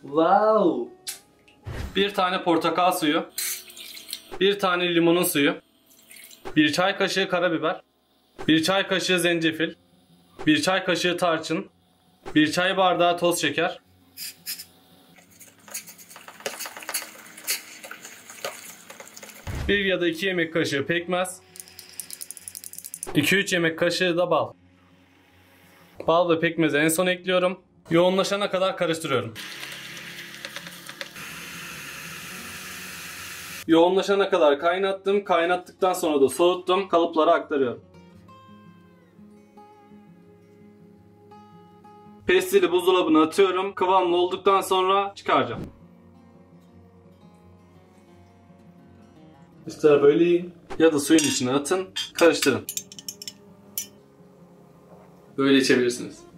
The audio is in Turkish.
Wow. Bir tane portakal suyu. Bir tane limonun suyu. Bir çay kaşığı karabiber. Bir çay kaşığı zencefil. Bir çay kaşığı tarçın. Bir çay bardağı toz şeker. Bir ya da 2 yemek kaşığı pekmez. 2-3 yemek kaşığı da bal. Bal ve pekmezi en son ekliyorum. Yoğunlaşana kadar karıştırıyorum. Yoğunlaşana kadar kaynattım. Kaynattıktan sonra da soğuttum. Kalıplara aktarıyorum. Pestili buzdolabına atıyorum. Kıvamlı olduktan sonra çıkaracağım. İster böyle yiyin ya da suyun içine atın. Karıştırın. Böyle içebilirsiniz.